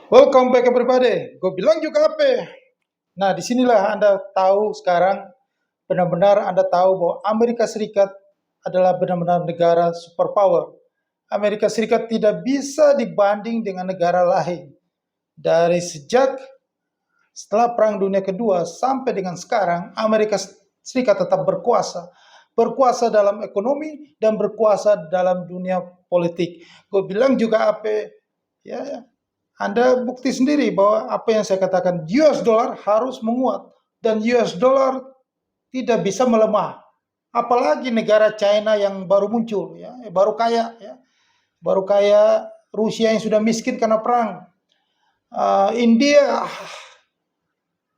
Welcome back everybody. Gue bilang juga apa? Nah, disinilah Anda tahu sekarang benar-benar Anda tahu bahwa Amerika Serikat adalah benar-benar negara superpower. Amerika Serikat tidak bisa dibanding dengan negara lain. Dari sejak setelah Perang Dunia Kedua sampai dengan sekarang, Amerika Serikat tetap berkuasa. Berkuasa dalam ekonomi dan berkuasa dalam dunia politik. Gue bilang juga apa? Ya, Anda bukti sendiri bahwa apa yang saya katakan, US dollar harus menguat dan US dollar tidak bisa melemah. Apalagi negara China yang baru muncul, ya, baru kaya Rusia yang sudah miskin karena perang. India,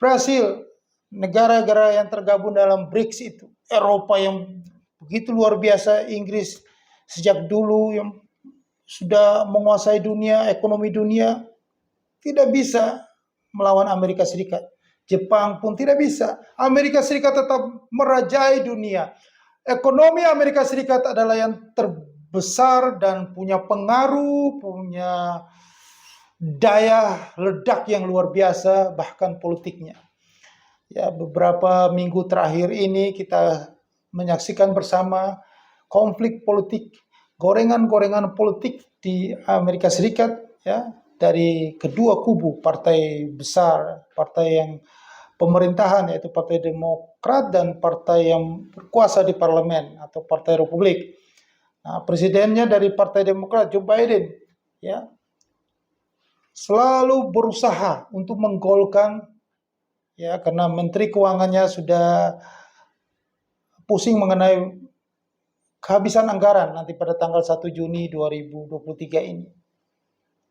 Brasil, negara-negara yang tergabung dalam BRICS itu, Eropa yang begitu luar biasa, Inggris sejak dulu yang sudah menguasai dunia, ekonomi dunia, tidak bisa melawan Amerika Serikat. Jepang pun tidak bisa. Amerika Serikat tetap merajai dunia. Ekonomi Amerika Serikat adalah yang terbesar dan punya pengaruh, punya daya ledak yang luar biasa, bahkan politiknya. Ya, beberapa minggu terakhir ini kita menyaksikan bersama konflik politik, gorengan-gorengan politik di Amerika Serikat, ya, dari kedua kubu partai besar, partai yang pemerintahan yaitu Partai Demokrat dan partai yang berkuasa di parlemen atau Partai Republik. Nah, presidennya dari Partai Demokrat, Joe Biden, ya, selalu berusaha untuk menggolkan, ya, karena Menteri Keuangannya sudah pusing mengenai kehabisan anggaran nanti pada tanggal 1 Juni 2023 ini.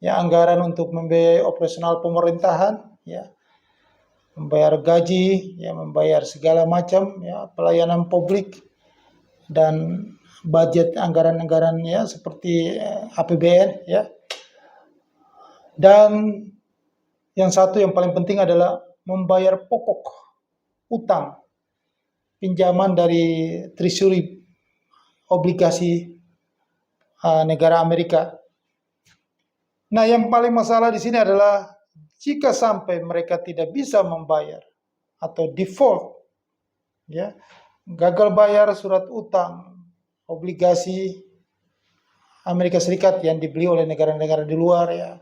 Ya, anggaran untuk membiayai operasional pemerintahan, ya, membayar gaji, ya, membayar segala macam, ya, pelayanan publik dan budget anggaran-anggaran, ya, seperti APBN, ya. Dan yang satu yang paling penting adalah membayar pokok utang pinjaman dari treasury obligasi negara Amerika. Nah, yang paling masalah di sini adalah jika sampai mereka tidak bisa membayar atau default, ya, gagal bayar surat utang obligasi Amerika Serikat yang dibeli oleh negara-negara di luar, ya,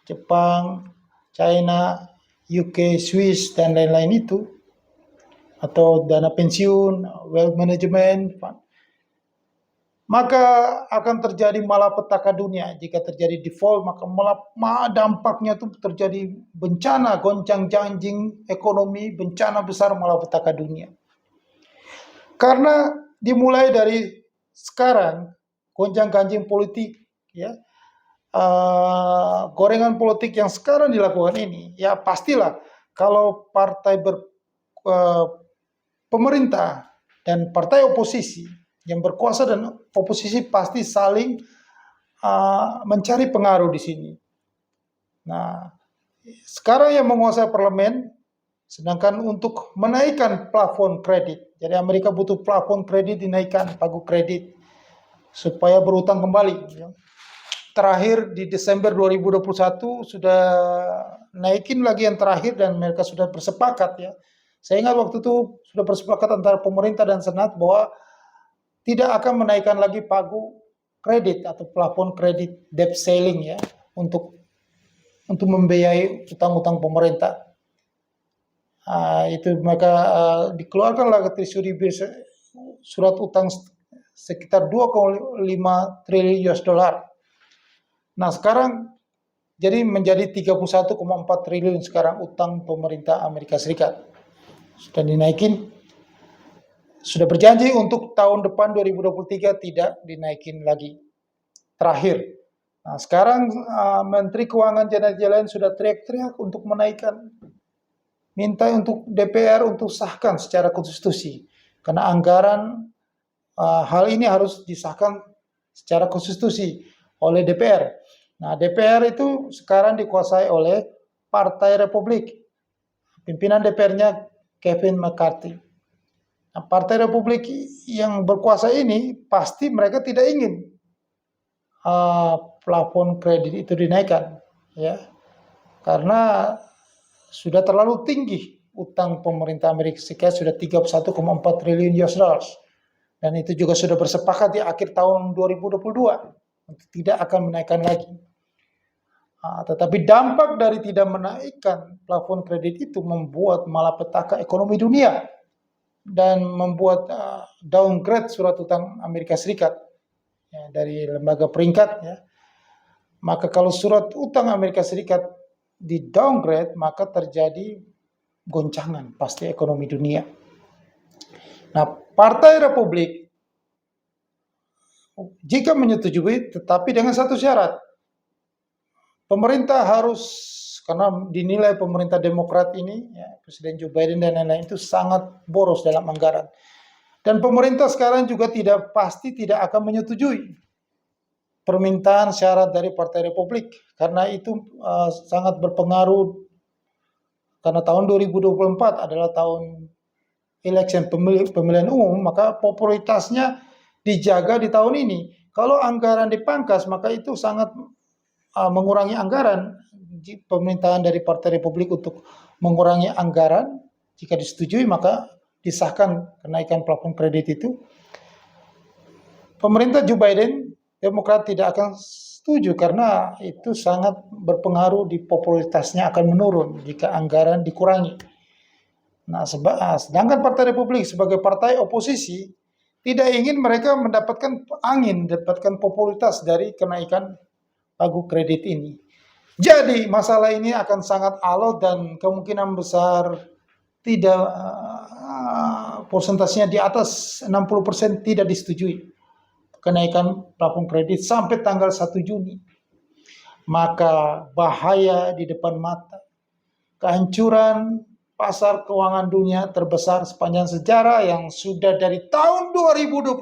Jepang, China, UK, Swiss, dan lain-lain itu, atau dana pensiun, wealth management fund, maka akan terjadi malapetaka dunia. Jika terjadi default, maka dampaknya itu terjadi bencana, goncang-ganjing ekonomi, bencana besar, malapetaka dunia. Karena dimulai dari sekarang, goncang-ganjing politik, ya, gorengan politik yang sekarang dilakukan ini, ya pastilah kalau partai pemerintah dan partai oposisi yang berkuasa dan oposisi pasti saling mencari pengaruh di sini. Nah, sekarang yang menguasai parlemen, sedangkan untuk menaikkan plafon kredit, jadi Amerika butuh plafon kredit dinaikkan, pagu kredit, supaya berutang kembali. Ya. Terakhir di Desember 2021 sudah naikin lagi yang terakhir dan mereka sudah bersepakat, ya. Saya ingat waktu itu sudah bersepakat antara pemerintah dan Senat bahwa tidak akan menaikkan lagi pagu kredit atau plafon kredit debt ceiling, ya, untuk membiayai utang-utang pemerintah. Itu maka dikeluarkanlah treasury bills, surat utang sekitar 2,5 triliun US dollar. Nah, sekarang jadi menjadi 31,4 triliun sekarang utang pemerintah Amerika Serikat. Sudah dinaikin, sudah berjanji untuk tahun depan 2023 tidak dinaikin lagi. Terakhir. Nah, sekarang Menteri Keuangan Janet Yellen sudah teriak-teriak untuk menaikkan, minta untuk DPR untuk sahkan secara konstitusi. Karena anggaran hal ini harus disahkan secara konstitusi oleh DPR. Nah, DPR itu sekarang dikuasai oleh Partai Republik. Pimpinan DPR-nya Kevin McCarthy. Nah, Partai Republik yang berkuasa ini pasti mereka tidak ingin plafon kredit itu dinaikkan, ya. karena sudah terlalu tinggi utang pemerintah Amerika Serikat, sudah 31,4 triliun US dollars. Dan itu juga sudah bersepakat di akhir tahun 2022 untuk tidak akan menaikkan lagi. Tetapi dampak dari tidak menaikkan plafon kredit itu membuat malapetaka ekonomi dunia dan membuat downgrade surat utang Amerika Serikat ya, dari lembaga peringkat. Ya. Maka kalau surat utang Amerika Serikat di downgrade, maka terjadi goncangan pasti ekonomi dunia. Nah, Partai Republik jika menyetujui, tetapi dengan satu syarat, pemerintah harus, karena dinilai pemerintah Demokrat ini, ya, Presiden Joe Biden dan lain-lain itu sangat boros dalam anggaran. Dan pemerintah sekarang juga pasti tidak akan menyetujui permintaan syarat dari Partai Republik, karena itu sangat berpengaruh, karena tahun 2024 adalah tahun election pemilihan umum, maka popularitasnya dijaga di tahun ini. Kalau anggaran dipangkas, maka itu sangat mengurangi anggaran. Pemerintahan dari Partai Republik untuk mengurangi anggaran, jika disetujui maka disahkan kenaikan plafon kredit itu. Pemerintah Joe Biden, Demokrat tidak akan setuju karena itu sangat berpengaruh, di popularitasnya akan menurun jika anggaran dikurangi. Nah, sedangkan Partai Republik sebagai partai oposisi tidak ingin mereka mendapatkan popularitas dari kenaikan pagu kredit ini. Jadi masalah ini akan sangat alot dan kemungkinan besar tidak persentasenya di atas 60% tidak disetujui kenaikan plafon kredit sampai tanggal 1 Juni. Maka bahaya di depan mata. Kehancuran pasar keuangan dunia terbesar sepanjang sejarah yang sudah dari tahun 2021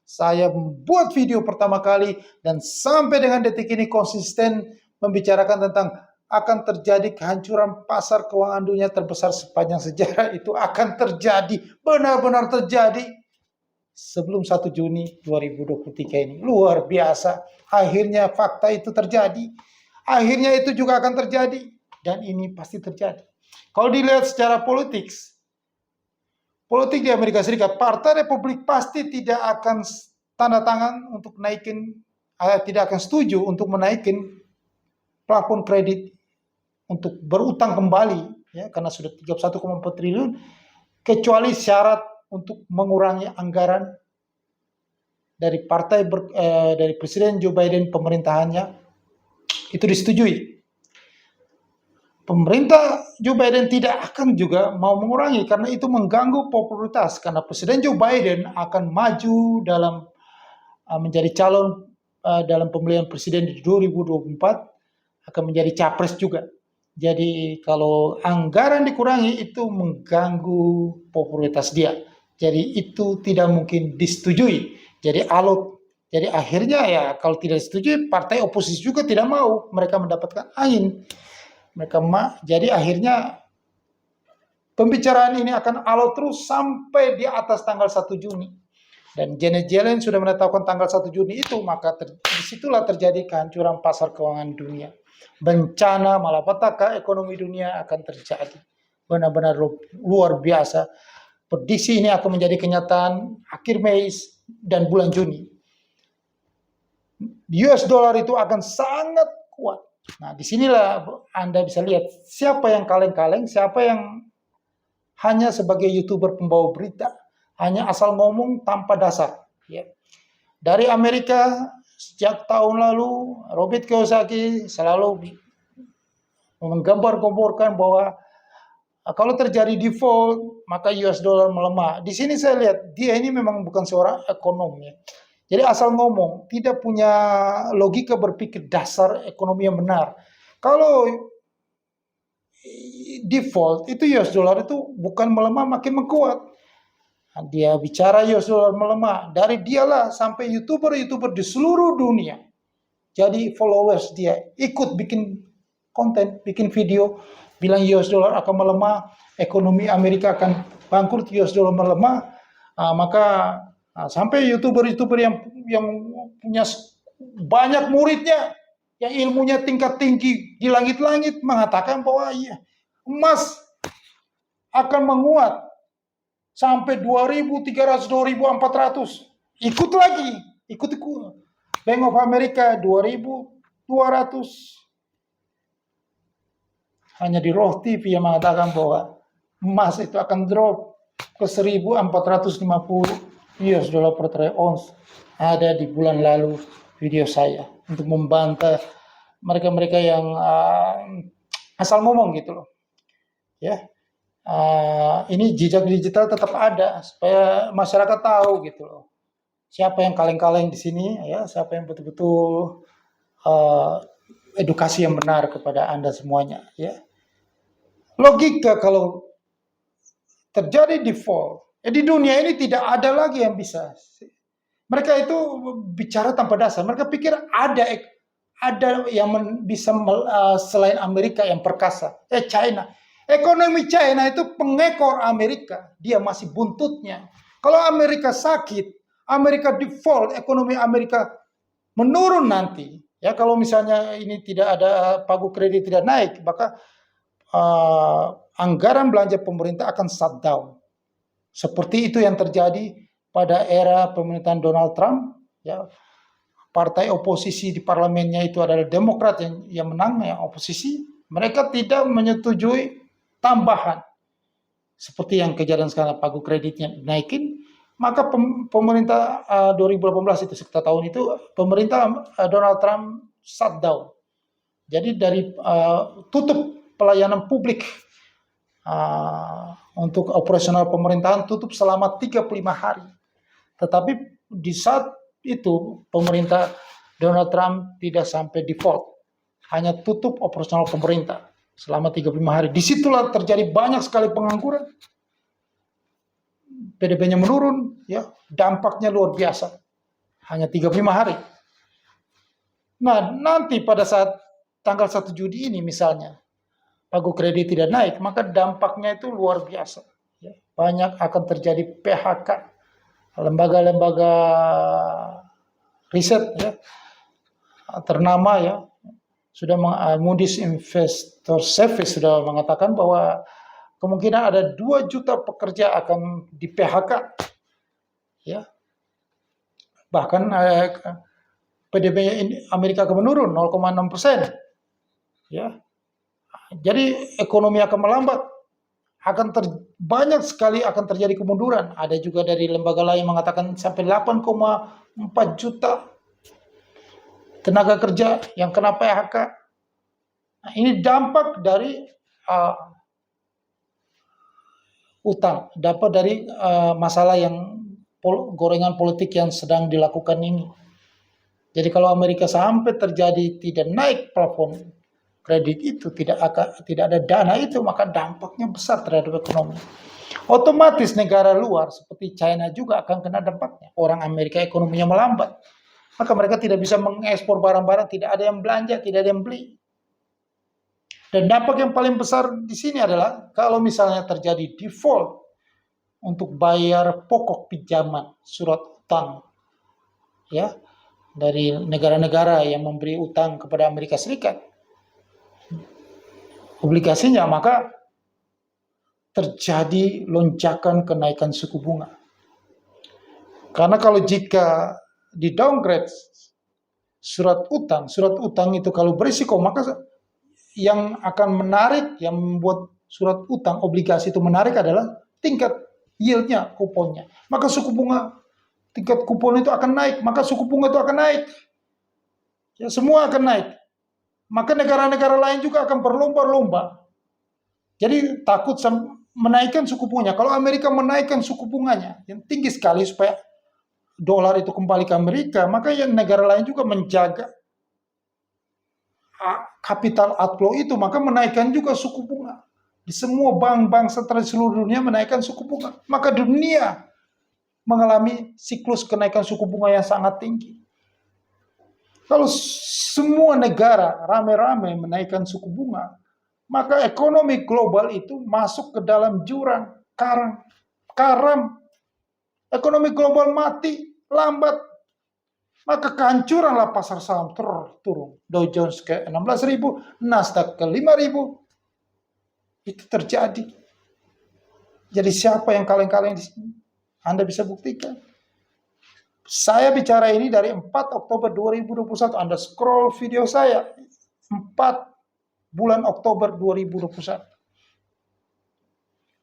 saya membuat video pertama kali dan sampai dengan detik ini konsisten membicarakan tentang akan terjadi kehancuran pasar keuangan dunia terbesar sepanjang sejarah. Itu akan terjadi, benar-benar terjadi sebelum 1 Juni 2023 ini. Luar biasa. Akhirnya fakta itu terjadi. Akhirnya itu juga akan terjadi. Dan ini pasti terjadi. Kalau dilihat secara politik di Amerika Serikat, Partai Republik pasti tidak akan tanda tangan untuk tidak akan setuju untuk menaikin plafon kredit untuk berutang kembali, ya, karena sudah 31,4 triliun, kecuali syarat untuk mengurangi anggaran dari dari Presiden Joe Biden pemerintahannya itu disetujui. Pemerintah Joe Biden tidak akan juga mau mengurangi karena itu mengganggu popularitas, karena Presiden Joe Biden akan maju dalam menjadi calon dalam pemilihan presiden di 2024, akan menjadi capres juga. Jadi kalau anggaran dikurangi itu mengganggu popularitas dia. Jadi itu tidak mungkin disetujui. Jadi alot. Jadi akhirnya ya kalau tidak disetujui, partai oposisi juga tidak mau, mereka mendapatkan angin. Jadi akhirnya pembicaraan ini akan alot terus sampai di atas tanggal 1 Juni. Dan Janet Yellen sudah menetapkan tanggal 1 Juni itu, maka disitulah terjadi kehancuran pasar keuangan dunia. Bencana malapetaka ekonomi dunia akan terjadi. Benar-benar luar biasa. Prediksi ini akan menjadi kenyataan akhir Mei dan bulan Juni. US dollar itu akan sangat kuat. Nah, disinilah Anda bisa lihat siapa yang kaleng-kaleng, siapa yang hanya sebagai YouTuber pembawa berita, hanya asal ngomong tanpa dasar. Ya. Dari Amerika, sejak tahun lalu, Robert Kiyosaki selalu menggambar-gambarkan bahwa kalau terjadi default, maka US dollar melemah. Di sini saya lihat, dia ini memang bukan seorang ekonom. Ya. Jadi asal ngomong, tidak punya logika berpikir dasar ekonomi yang benar. Kalau default, itu US dollar itu bukan melemah, makin menguat. Dia bicara US dollar melemah, dari dialah sampai YouTuber-YouTuber di seluruh dunia. Jadi followers dia ikut bikin konten, bikin video, bilang US dollar akan melemah, ekonomi Amerika akan bangkrut, US dollar melemah, maka sampai YouTuber-YouTuber yang punya banyak muridnya, yang ilmunya tingkat tinggi di langit-langit mengatakan bahwa iya, emas akan menguat sampai 2.300, 2.400. Ikut lagi, ikut. Bank of America 2.200. Hanya di Roh TV yang mengatakan bahwa emas itu akan drop ke 1.450 US dollar per troy ounce. Ada di bulan lalu video saya untuk membantah mereka-mereka yang asal ngomong gitu loh. Ya, ini jejak digital tetap ada supaya masyarakat tahu gitu loh. Siapa yang kaleng-kaleng di sini, ya, siapa yang betul-betul edukasi yang benar kepada Anda semuanya, ya. Logika kalau terjadi default, di dunia ini tidak ada lagi yang bisa. Mereka itu bicara tanpa dasar. Mereka pikir ada yang bisa selain Amerika yang perkasa. China. Ekonomi China itu pengekor Amerika. Dia masih buntutnya. Kalau Amerika sakit, Amerika default, ekonomi Amerika menurun nanti. Ya, kalau misalnya ini tidak ada pagu kredit tidak naik, maka anggaran belanja pemerintah akan shutdown. Seperti itu yang terjadi pada era pemerintahan Donald Trump. Ya, partai oposisi di parlemennya itu adalah Demokrat yang menang, yang oposisi. Mereka tidak menyetujui tambahan. Seperti yang kejadian sekarang, pagu kreditnya naikin. Maka pemerintah 2018 itu, sekitar tahun itu, pemerintah Donald Trump shutdown. Jadi dari tutup pelayanan publik untuk operasional pemerintahan tutup selama 35 hari. Tetapi di saat itu pemerintah Donald Trump tidak sampai default. Hanya tutup operasional pemerintah selama 35 hari. Disitulah terjadi banyak sekali pengangguran. PDB-nya menurun, ya, dampaknya luar biasa. Hanya 35 hari. Nah, nanti pada saat tanggal 1 Juni ini misalnya, pagu kredit tidak naik, maka dampaknya itu luar biasa. Ya. Banyak akan terjadi PHK. Lembaga-lembaga riset, ya, ternama, ya, sudah Moody's Investor Service sudah mengatakan bahwa kemungkinan ada 2 juta pekerja akan di PHK. Ya. Bahkan PDB Amerika akan menurun 0,6%. Ya. Jadi ekonomi akan melambat. Banyak sekali akan terjadi kemunduran. Ada juga dari lembaga lain mengatakan sampai 8,4 juta tenaga kerja yang kena PHK. Nah, ini dampak dari utang, dapat dari masalah yang gorengan politik yang sedang dilakukan ini. Jadi kalau Amerika sampai terjadi tidak naik plafon kredit itu, tidak ada dana itu, maka dampaknya besar terhadap ekonomi. Otomatis negara luar seperti China juga akan kena dampaknya. Orang Amerika ekonominya melambat, maka mereka tidak bisa mengekspor barang-barang, tidak ada yang belanja, tidak ada yang beli. Dan dampak yang paling besar di sini adalah kalau misalnya terjadi default untuk bayar pokok pinjaman surat utang, ya, dari negara-negara yang memberi utang kepada Amerika Serikat, obligasinya, maka terjadi lonjakan kenaikan suku bunga. Karena kalau jika di downgrade surat utang itu kalau berisiko, maka yang akan menarik, yang membuat surat utang obligasi itu menarik adalah tingkat yieldnya, kuponnya. Maka suku bunga, tingkat kupon itu akan naik, maka suku bunga itu akan naik. Ya, semua akan naik. Maka negara-negara lain juga akan berlomba-lomba. Jadi takut menaikkan suku bunganya. Kalau Amerika menaikkan suku bunganya yang tinggi sekali supaya dolar itu kembali ke Amerika, maka yang negara lain juga menjaga capital outflow itu, maka menaikkan juga suku bunga. Di semua bank-bank sentral di seluruh dunia menaikkan suku bunga. Maka dunia mengalami siklus kenaikan suku bunga yang sangat tinggi. Kalau semua negara rame-rame menaikkan suku bunga, maka ekonomi global itu masuk ke dalam jurang karam. Ekonomi global mati lambat. maka kehancuranlah pasar saham turun. Dow Jones ke 16.000, Nasdaq ke 5.000. Itu terjadi. Jadi siapa yang kaleng-kaleng di sini? Anda bisa buktikan. Saya bicara ini dari 4 Oktober 2021. Anda scroll video saya 4 bulan Oktober 2021.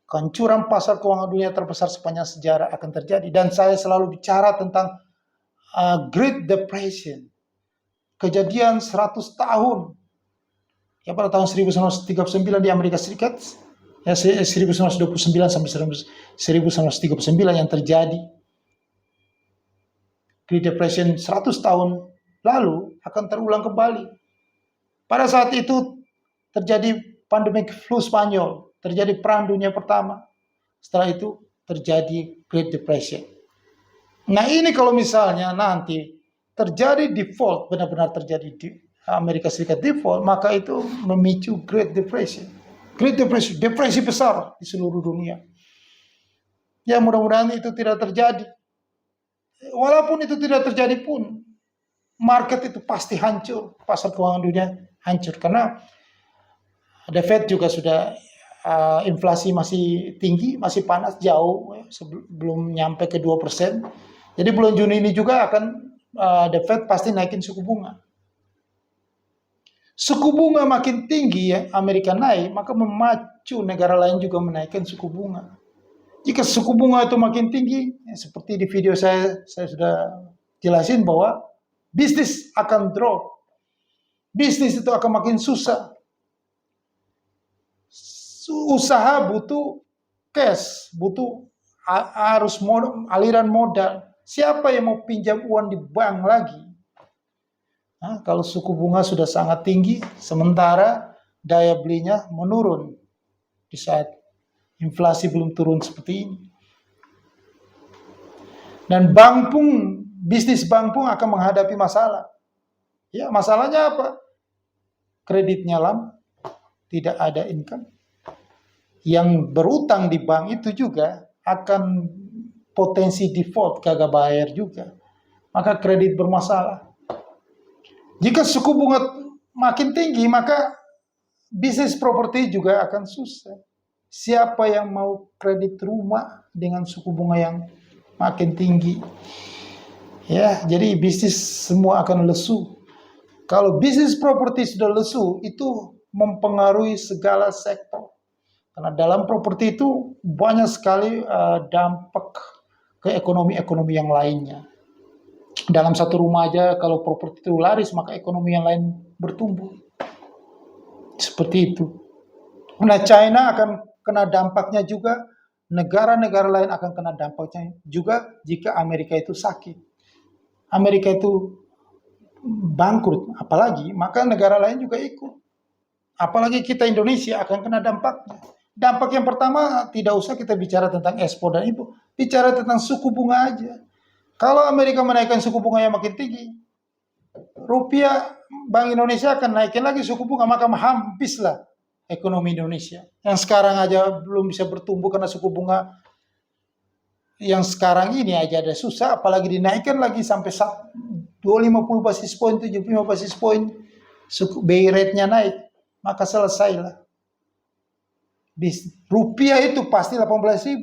Kehancuran pasar keuangan dunia terbesar sepanjang sejarah akan terjadi. Dan saya selalu bicara tentang Great Depression. Kejadian 100 tahun. Ya, pada tahun 1939 di Amerika Serikat. Ya, 1929 sampai 1939 yang terjadi. Great Depression 100 tahun lalu akan terulang kembali. Pada saat itu terjadi pandemi flu Spanyol, terjadi Perang Dunia Pertama. Setelah itu terjadi Great Depression. Nah, ini kalau misalnya nanti terjadi default, benar-benar terjadi di Amerika Serikat default, maka itu memicu Great Depression. Great Depression, depresi besar di seluruh dunia. Ya, mudah-mudahan itu tidak terjadi. Walaupun itu tidak terjadi pun, market itu pasti hancur, pasar keuangan dunia hancur. Karena The Fed juga sudah inflasi masih tinggi, masih panas, jauh, belum nyampe ke 2%. Jadi bulan Juni ini juga akan The Fed pasti naikin suku bunga. Suku bunga makin tinggi ya, Amerika naik, maka memacu negara lain juga menaikkan suku bunga. Jika suku bunga itu makin tinggi, ya, seperti di video saya sudah jelasin bahwa bisnis akan drop. Bisnis itu akan makin susah. Usaha butuh cash, butuh arus aliran modal. Siapa yang mau pinjam uang di bank lagi? Nah, kalau suku bunga sudah sangat tinggi, sementara daya belinya menurun di saat inflasi belum turun seperti ini. Dan bisnis bank pun akan menghadapi masalah. Ya, masalahnya apa? Kreditnya lama, tidak ada income. Yang berutang di bank itu juga akan potensi default, kagak bayar juga. Maka kredit bermasalah. Jika suku bunga makin tinggi, maka bisnis properti juga akan susah. Siapa yang mau kredit rumah dengan suku bunga yang makin tinggi? Ya, jadi bisnis semua akan lesu. Kalau bisnis properti sudah lesu, itu mempengaruhi segala sektor. Karena dalam properti itu banyak sekali dampak ke ekonomi-ekonomi yang lainnya. Dalam satu rumah aja kalau properti itu laris, maka ekonomi yang lain bertumbuh. Seperti itu. Nah, China akan kena dampaknya juga, negara-negara lain akan kena dampaknya juga jika Amerika itu sakit. Amerika itu bangkrut, apalagi, maka negara lain juga ikut. Apalagi kita Indonesia akan kena dampaknya. Dampak yang pertama, tidak usah kita bicara tentang ekspor dan impor, bicara tentang suku bunga aja. Kalau Amerika menaikkan suku bunga yang makin tinggi, rupiah, Bank Indonesia akan naikin lagi suku bunga, maka habislah ekonomi Indonesia. Yang sekarang aja belum bisa bertumbuh karena suku bunga yang sekarang ini aja ada susah, apalagi dinaikkan lagi sampai 250 basis point, 75 basis point, suku BI rate-nya naik, maka selesailah. Rupiah itu pasti 18.000.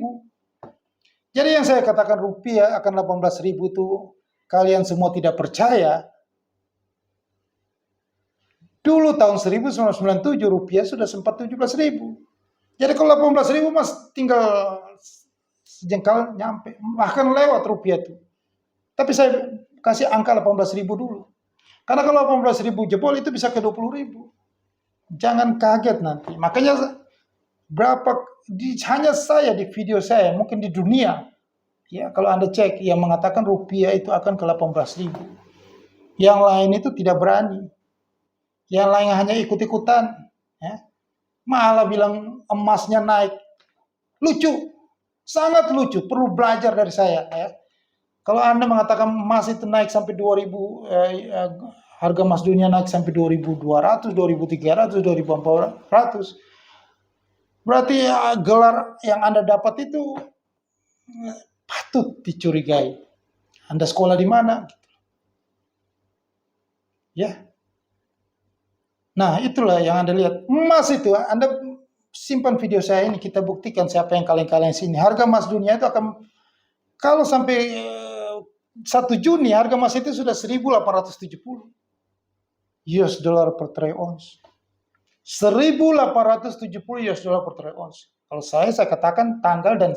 Jadi yang saya katakan rupiah akan 18.000 itu kalian semua tidak percaya. Dulu tahun 1997 rupiah sudah sempat 17.000. Jadi kalau 18.000 mas tinggal sejengkal nyampe, bahkan lewat rupiah itu. Tapi saya kasih angka 18.000 dulu. Karena kalau 18.000 jebol itu bisa ke 20.000. Jangan kaget nanti. Makanya hanya saya di video saya, mungkin di dunia, ya kalau Anda cek, yang mengatakan rupiah itu akan ke 18.000. Yang lain itu tidak berani. Yang lain hanya ikut-ikutan. Ya. Malah bilang emasnya naik. Lucu. Sangat lucu. Perlu belajar dari saya. Ya. Kalau Anda mengatakan emas itu naik sampai 2.000, harga emas dunia naik sampai 2.200, 2.300, 2.400, berarti gelar yang Anda dapat itu patut dicurigai. Anda sekolah di mana? Ya. Nah, itulah yang Anda lihat. Emas itu, Anda simpan video saya ini, kita buktikan siapa yang kalian-kalian sini. Harga emas dunia itu akan, kalau sampai 1 Juni, harga emas itu sudah 1.870 US dollar per troy ounce. 1.870 US dollar per troy ounce. Kalau saya katakan tanggal, dan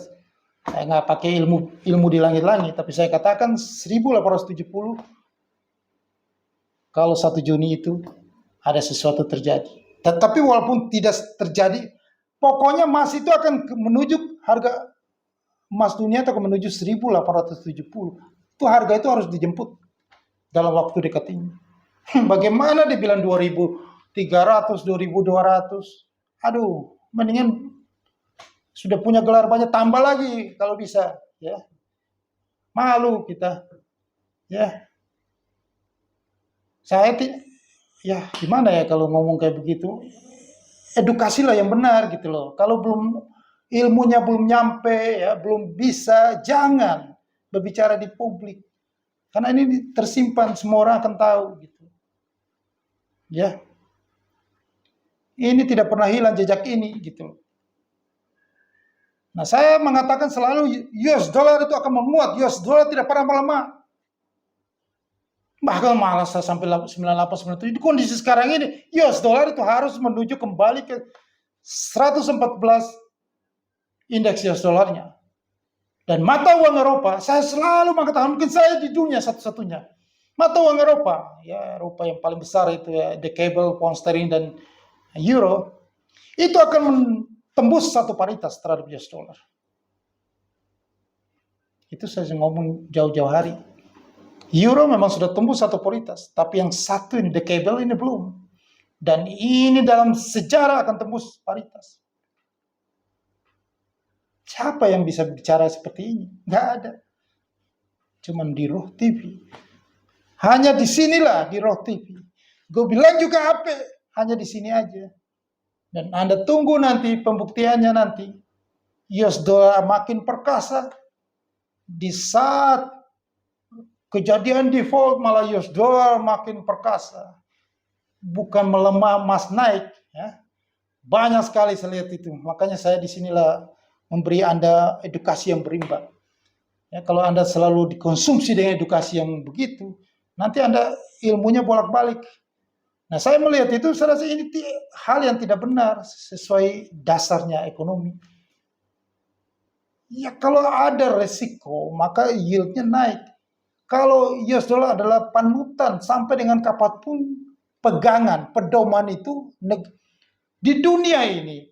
saya nggak pakai ilmu di langit-langit, tapi saya katakan 1.870 kalau 1 Juni itu ada sesuatu terjadi. Tetapi walaupun tidak terjadi, pokoknya emas itu akan menuju, harga emas dunia itu akan menuju 1.870. Itu harga itu harus dijemput dalam waktu dekat ini. Bagaimana dibilang 2.300, 2.200? Aduh, mendingan sudah punya gelar banyak, tambah lagi kalau bisa, ya. Malu kita, ya. Saya ya gimana ya kalau ngomong kayak begitu? Edukasilah yang benar gitu loh. Kalau ilmunya belum nyampe, ya belum bisa, jangan berbicara di publik. Karena ini tersimpan, semua orang akan tahu gitu. Ya. Ini tidak pernah hilang jejak ini gitu. Nah, saya mengatakan selalu US dollar itu akan menguat, US dollar tidak pernah melemah. Bahkan malah sampai 98, 97. Di kondisi sekarang ini, US dollar itu harus menuju kembali ke 114 indeks US dollarnya. Dan mata uang Eropa, saya selalu mengatakan, mungkin saya di dunia satu-satunya. Mata uang Eropa, ya Eropa yang paling besar itu ya, decade, pound sterling, dan euro, itu akan tembus satu paritas terhadap US dollar. Itu saya ngomong jauh-jauh hari. Euro memang sudah tembus satu paritas, tapi yang satu ini, decade ini belum. Dan ini dalam sejarah akan tembus paritas. Siapa yang bisa bicara seperti ini? Nggak ada. Cuman di Roh TV. Hanya di sinilah, di Roh TV. Gue bilang juga apa? Hanya di sini aja. Dan Anda tunggu nanti pembuktiannya nanti. US dollar makin perkasa. Di saat kejadian default malah US dollar makin perkasa. Bukan melemah, emas naik. Ya. Banyak sekali saya lihat itu. Makanya saya di sinilah memberi Anda edukasi yang berimbang. Ya, kalau Anda selalu dikonsumsi dengan edukasi yang begitu, nanti Anda ilmunya bolak-balik. Nah, saya melihat itu, saya rasa ini hal yang tidak benar sesuai dasarnya ekonomi. Ya, kalau ada resiko, maka yieldnya naik. Kalau US dollar adalah panutan sampai dengan kapanpun, pegangan, pedoman itu di dunia ini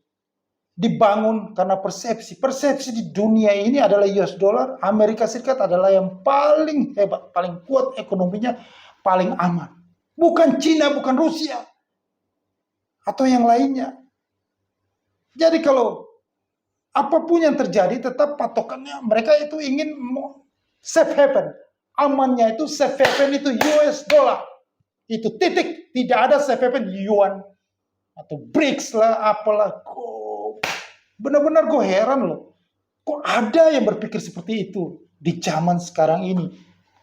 dibangun karena persepsi. Persepsi di dunia ini adalah US dollar, Amerika Serikat adalah yang paling hebat, paling kuat ekonominya, paling aman. Bukan Cina, bukan Rusia, atau yang lainnya. Jadi kalau apapun yang terjadi, tetap patokannya mereka itu ingin safe haven. Amannya itu safe haven itu US dollar. Itu titik. Tidak ada safe haven yuan atau BRICS lah, apalah. Benar-benar gue heran loh. Kok ada yang berpikir seperti itu di zaman sekarang ini?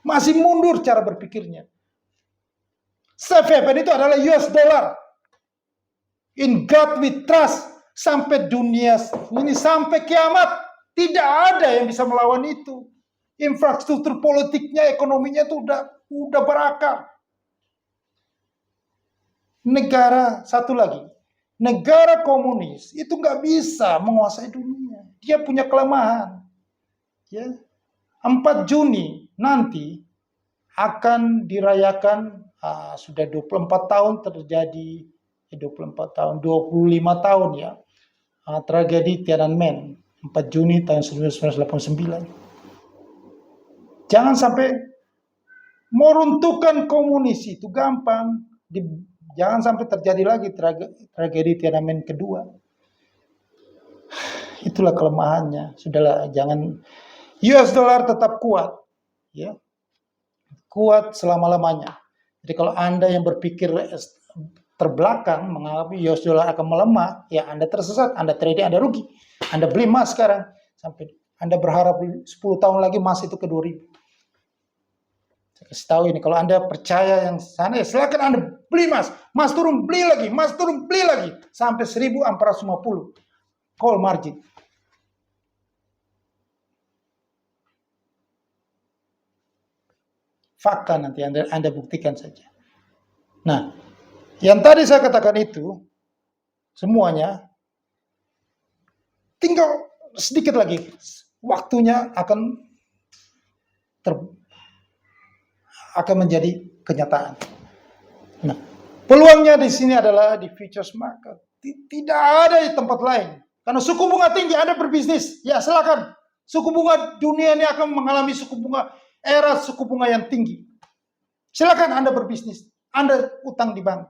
Masih mundur cara berpikirnya. Safe haven itu adalah US dollar. In God we trust. Sampai dunia ini, sampai kiamat, tidak ada yang bisa melawan itu. Infrastruktur politiknya, ekonominya itu udah berakar. Negara, satu lagi, negara komunis itu nggak bisa menguasai dunia. Dia punya kelemahan. Ya. 4 Juni nanti akan dirayakan, sudah 24 tahun terjadi, 24 tahun, 25 tahun ya, tragedi Tiananmen, 4 Juni tahun 1989. Jangan sampai meruntuhkan komunis itu gampang. Jangan sampai terjadi lagi tragedi Tiananmen kedua. Itulah kelemahannya. Sudahlah, jangan. US dollar tetap kuat, ya, kuat selama-lamanya. Jadi kalau Anda yang berpikir terbelakang menganggap US dollar akan melemah, ya Anda tersesat, Anda trading, Anda rugi. Anda beli emas sekarang, sampai Anda berharap 10 tahun lagi emas itu ke 2.000. Saya kasih tahu ini, kalau Anda percaya yang sana, ya silakan Anda beli Mas. Mas turun beli lagi, Mas turun beli lagi. Sampai 1.450 call margin. Fakta nanti Anda buktikan saja. Nah, yang tadi saya katakan itu, semuanya, tinggal sedikit lagi, waktunya akan menjadi kenyataan. Nah, peluangnya di sini adalah di futures market. Tidak ada di tempat lain. Karena suku bunga tinggi, Anda berbisnis, ya silakan. Suku bunga dunia ini akan mengalami era suku bunga yang tinggi. Silakan Anda berbisnis, Anda utang di bank.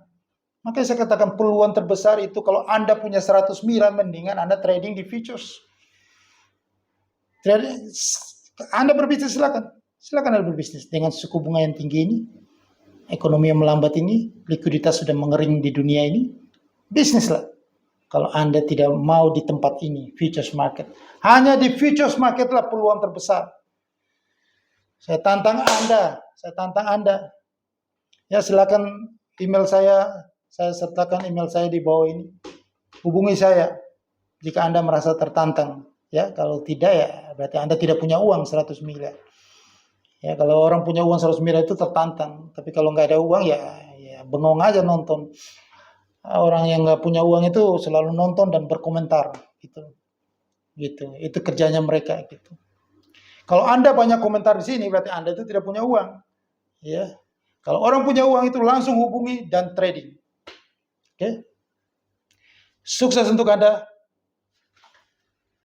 Makanya saya katakan peluang terbesar itu kalau Anda punya 100 miliar, mendingan Anda trading di futures. Anda berbisnis, silakan. Silakan Anda berbisnis dengan suku bunga yang tinggi ini, ekonomi yang melambat ini, likuiditas sudah mengering di dunia ini, bisnislah. Kalau Anda tidak mau di tempat ini, futures market. Hanya di futures market lah peluang terbesar. Saya tantang Anda. Ya silakan email saya sertakan email saya di bawah ini. Hubungi saya jika Anda merasa tertantang. Ya, kalau tidak ya berarti Anda tidak punya uang 100 miliar. Ya, kalau orang punya uang 100 miliar itu tertantang. Tapi kalau nggak ada uang ya bengong aja nonton. Orang yang nggak punya uang itu selalu nonton dan berkomentar gitu. Itu kerjanya mereka gitu. Kalau Anda banyak komentar di sini berarti Anda itu tidak punya uang. Ya. Kalau orang punya uang itu langsung hubungi dan trading. Oke. Sukses untuk Anda.